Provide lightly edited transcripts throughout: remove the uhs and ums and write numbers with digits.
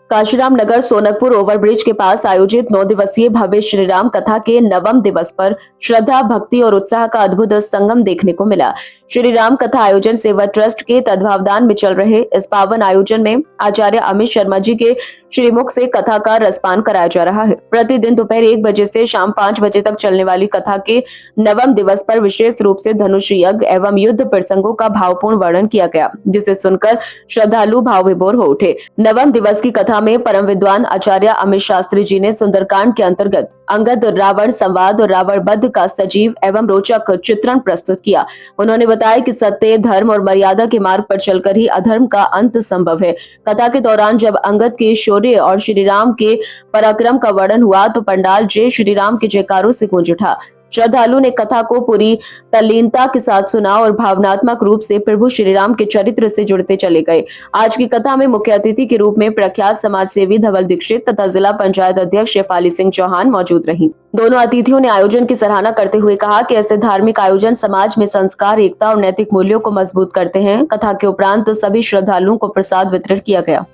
Kashiram Nagar Sonakpur overbridge के पास आयोजित 9 दिवसीय भव्य श्रीराम कथा के नवम दिवस पर श्रद्धा, भक्ति और उत्साह का अद्भुत संगम देखने को मिला। श्री राम कथा आयोजन सेवा ट्रस्ट के तत्वावधान में चल रहे इस पावन आयोजन में आचार्य अमित शर्मा जी के श्रीमुख से कथा का रसपान कराया जा रहा है। प्रतिदिन दोपहर 1 बजे से शाम 5 बजे तक चलने वाली कथा के नवम दिवस पर विशेष रूप से धनुष यज्ञ एवं युद्ध प्रसंगों का भावपूर्ण वर्णन किया गया, जिसे सुनकर श्रद्धालु भाव विभोर हो उठे। नवम दिवस की कथा में परम विद्वान आचार्य अमित शास्त्री जी ने सुंदरकांड के अंतर्गत अंगद रावण संवाद और रावण वध का सजीव एवं रोचक चित्रण प्रस्तुत किया। उन्होंने बताया कि सत्य, धर्म और मर्यादा के मार्ग पर चलकर ही अधर्म का अंत संभव है। कथा के दौरान जब अंगद के शौर्य और श्री राम के पराक्रम का वर्णन हुआ तो पंडाल जय श्री राम के जयकारों से गूंज उठा। श्रद्धालु ने कथा को पूरी तल्लीनता के साथ सुना और भावनात्मक रूप से प्रभु श्री राम के चरित्र से जुड़ते चले गए। आज की कथा में मुख्य अतिथि के रूप में प्रख्यात समाज सेवी धवल दीक्षित तथा जिला पंचायत अध्यक्ष शेफाली सिंह चौहान मौजूद रही। दोनों अतिथियों ने आयोजन की सराहना करते हुए कहा कि ऐसे धार्मिक आयोजन समाज में संस्कार, एकता और नैतिक मूल्यों को मजबूत करते हैं। कथा के उपरांत सभी श्रद्धालुओं को प्रसाद वितरित किया गया।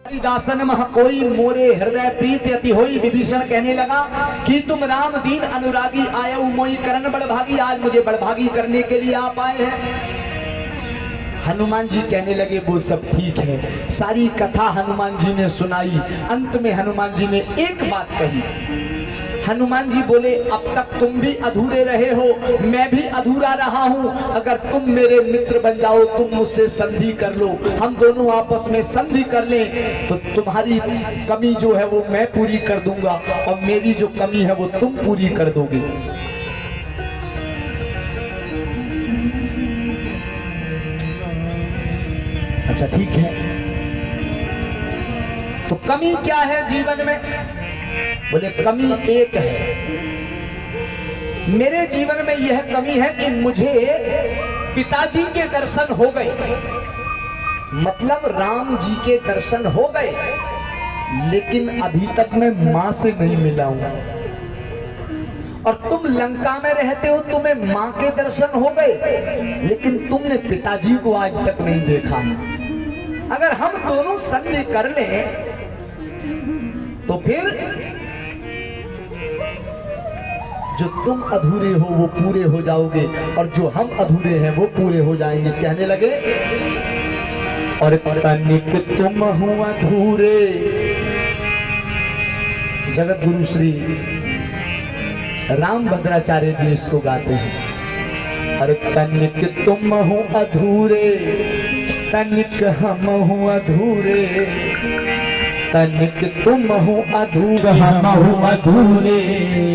कोई मोरे हृदय प्रीत अति होई, विभीषण कहने लगा कि तुम राम दीन अनुरागी आये मोई करण बड़भागी, आज मुझे बड़भागी करने के लिए आप आए हैं। हनुमान जी कहने लगे वो सब ठीक है। सारी कथा हनुमान जी ने सुनाई। अंत में हनुमान जी ने एक बात कही। हनुमान जी बोले, अब तक तुम भी अधूरे रहे हो, मैं भी अधूरा रहा हूं। अगर तुम मेरे मित्र बन जाओ, तुम मुझसे संधि कर लो, हम दोनों आपस में संधि कर लें, तो तुम्हारी कमी जो है वो मैं पूरी कर दूंगा और मेरी जो कमी है वो तुम पूरी कर दोगे। अच्छा ठीक है, तो कमी क्या है जीवन में? बोले कमी एक है, मेरे जीवन में यह कमी है कि मुझे पिताजी के दर्शन हो गए, मतलब राम जी के दर्शन हो गए, लेकिन अभी तक मैं मां से नहीं मिला हूं। और तुम लंका में रहते हो, तुम्हें मां के दर्शन हो गए, लेकिन तुमने पिताजी को आज तक नहीं देखा। अगर हम दोनों संधि कर लें तो फिर जो तुम अधूरे हो वो पूरे हो जाओगे और जो हम अधूरे हैं वो पूरे हो जाएंगे। कहने लगे, और तनिक तुम हो अधूरे, जगत गुरु श्री राम भद्राचार्य जी इसको गाते हैं। और तनिक तुम हो अधूरे, तनिक हम हो अधूरे, तनिक तुम हो अधूरे, हम हो अधूरे,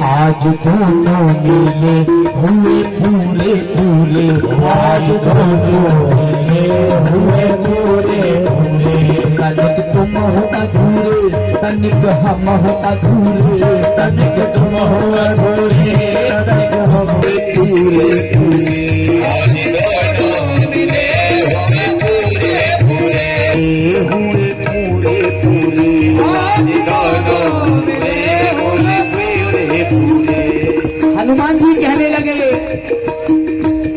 आज दोनों मिले हुए पूरे पूरे, आज दोनों मिले हुए पूरे पूरे। तनिक तुम हो अधूरे, तनिक हम हो अधूरे, तनिक तुम हो अधूरे, तनिक हम हो पूरे पूरे, आज दोनों मिले हुए पूरे पूरे हुए पूरे पूरे। हनुमान जी कहने लगे,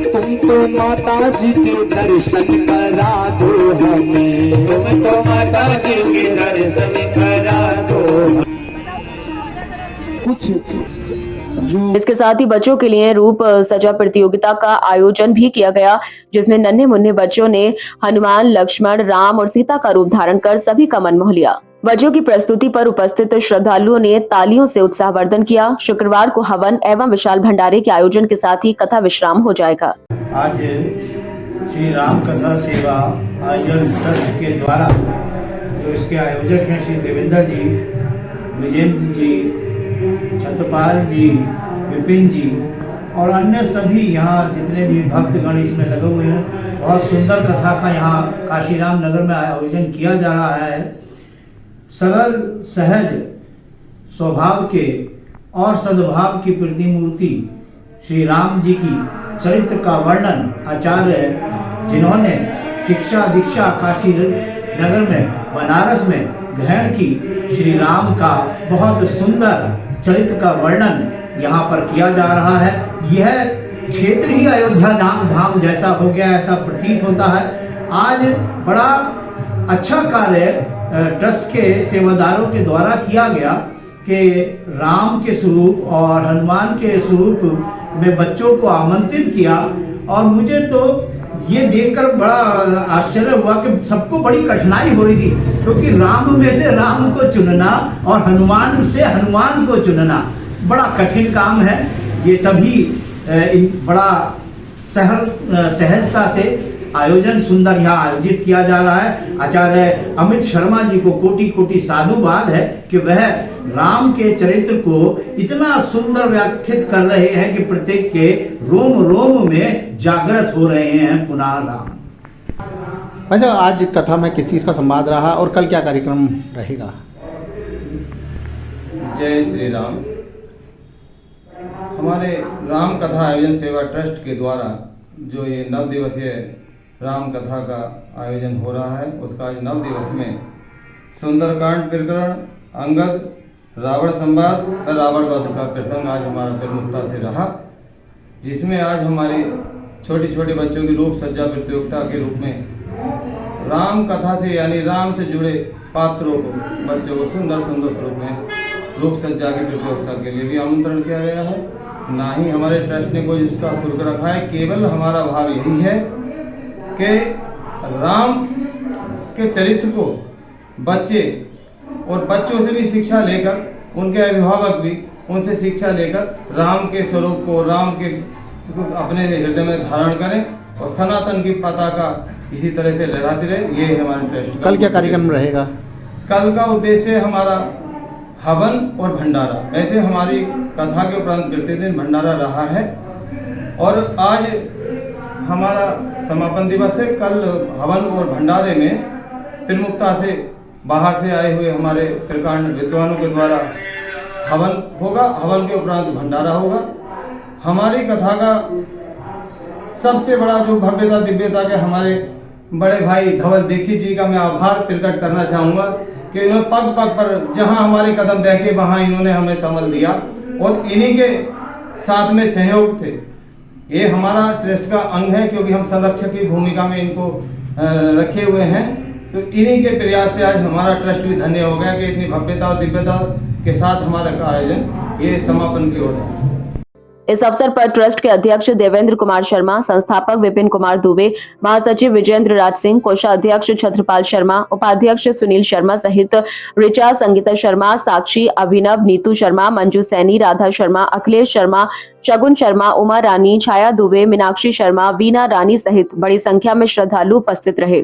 तुम तो माता जी के दर्शन करा दो हमें, तुम तो माता जी के दर्शन करा दो। कुछ इसके साथ ही बच्चों के लिए रूप सजा प्रतियोगिता का आयोजन भी किया गया, जिसमें नन्हे मुन्ने बच्चों ने हनुमान, लक्ष्मण, राम और सीता का रूप धारण कर सभी का मन मोह लिया। बच्चों की प्रस्तुति पर उपस्थित श्रद्धालुओं ने तालियों से उत्साहवर्धन किया। शुक्रवार को हवन एवं विशाल भंडारे के आयोजन के साथ ही कथा विश्राम हो जाएगा। आज श्री राम कथा सेवा आयोजन ट्रस्ट के द्वारा जो इसके आयोजक हैं श्री देवेंद्र जी, विजेंद्र जी, छत्रपाल जी, विपिन जी और अन्य सभी यहाँ जितने भी भक्तगण इसमें लगे हुए हैं, बहुत सुंदर कथा का यहाँ काशीराम नगर में आयोजन किया जा रहा है। सरल सहज स्वभाव के और सद्भाव की प्रतिमूर्ति श्री राम जी की चरित्र का वर्णन आचार्य जिन्होंने शिक्षा दीक्षा काशी नगर में बनारस में ग्रहण की, श्री राम का बहुत सुंदर चरित्र का वर्णन यहाँ पर किया जा रहा है। यह क्षेत्र ही अयोध्या धाम जैसा हो गया, ऐसा प्रतीत होता है। आज बड़ा अच्छा कार्य ट्रस्ट के सेवादारों के द्वारा किया गया कि राम के स्वरूप और हनुमान के स्वरूप में बच्चों को आमंत्रित किया। और मुझे तो ये देखकर बड़ा आश्चर्य हुआ कि सबको बड़ी कठिनाई हो रही थी, क्योंकि राम में से राम को चुनना और हनुमान से हनुमान को चुनना बड़ा कठिन काम है। ये सभी बड़ा सहजता से आयोजन सुंदर यहाँ आयोजित किया जा रहा है। आचार्य अमित शर्मा जी को कोटि कोटि साधुवाद है कि वह राम के चरित्र को इतना सुंदर व्याख्यात कर रहे हैं कि प्रत्येक के रोम रोम में जागृत हो रहे हैं पुनः राम। अच्छा, आज कथा में किस चीज़ का संवाद रहा और कल क्या कार्यक्रम रहेगा? जय श्री राम। हमारे राम कथा आयोजन सेवा ट्रस्ट के द्वारा जो ये 9 दिवसीय राम कथा का आयोजन हो रहा है, उसका आज 9 दिवस में सुंदरकांड प्रकरण, अंगद, रावण संवाद और रावण वध का प्रसंग आज हमारा प्रमुखता से रहा, जिसमें आज हमारे छोटे छोटे बच्चों की रूप सज्जा प्रतियोगिता के रूप में राम कथा से यानी राम से जुड़े पात्रों को, बच्चों को सुंदर सुंदर स्वरूप में रूप सज्जा की प्रतियोगिता के लिए भी आमंत्रण किया गया है। ना ही हमारे ट्रस्ट ने कोई उसका शुल्क रखा है, केवल हमारा भाव यही है कि राम के चरित्र को बच्चे और बच्चों से भी शिक्षा लेकर, उनके अभिभावक भी उनसे शिक्षा लेकर राम के स्वरूप को, राम के अपने हृदय में धारण करें और सनातन की पताका इसी तरह से लहराती रहे। ये है हमारे ट्रस्ट। कल क्या कार्यक्रम रहेगा? कल का उद्देश्य हमारा हवन और भंडारा। ऐसे हमारी कथा के उपरांत प्रतिदिन भंडारा रहा है और आज हमारा समापन दिवस है। कल हवन और भंडारे में प्रमुखता से बाहर से आए हुए हमारे प्रकांड विद्वानों के द्वारा हवन होगा, हवन के उपरांत भंडारा होगा। हमारी कथा का सबसे बड़ा जो भव्यता दिव्यता के हमारे बड़े भाई धवल दीक्षित जी का मैं आभार प्रकट करना चाहूँगा कि इन्होंने पग पग पर जहाँ हमारे कदम बहके वहाँ इन्होंने हमें संबल दिया और इन्हीं के साथ में सहयोग थे। ये हमारा ट्रस्ट का अंग है, क्योंकि हम संरक्षक की भूमिका में इनको रखे हुए हैं। तो इन्हीं के प्रयास से आज हमारा ट्रस्ट भी धन्य हो गया कि इतनी भव्यता और दिव्यता के साथ हमारा आयोजन ये समापन की ओर है। इस अवसर पर ट्रस्ट के अध्यक्ष देवेंद्र कुमार शर्मा, संस्थापक विपिन कुमार दुबे, महासचिव विजेंद्र राज सिंह, कोषाध्यक्ष छत्रपाल शर्मा, उपाध्यक्ष सुनील शर्मा सहित ऋचा, संगीता शर्मा, साक्षी, अभिनव, नीतू शर्मा, मंजू सैनी, राधा शर्मा, अखिलेश शर्मा, शगुन शर्मा, उमा रानी, छाया दुबे, मीनाक्षी शर्मा, वीना रानी सहित बड़ी संख्या में श्रद्धालु उपस्थित रहे।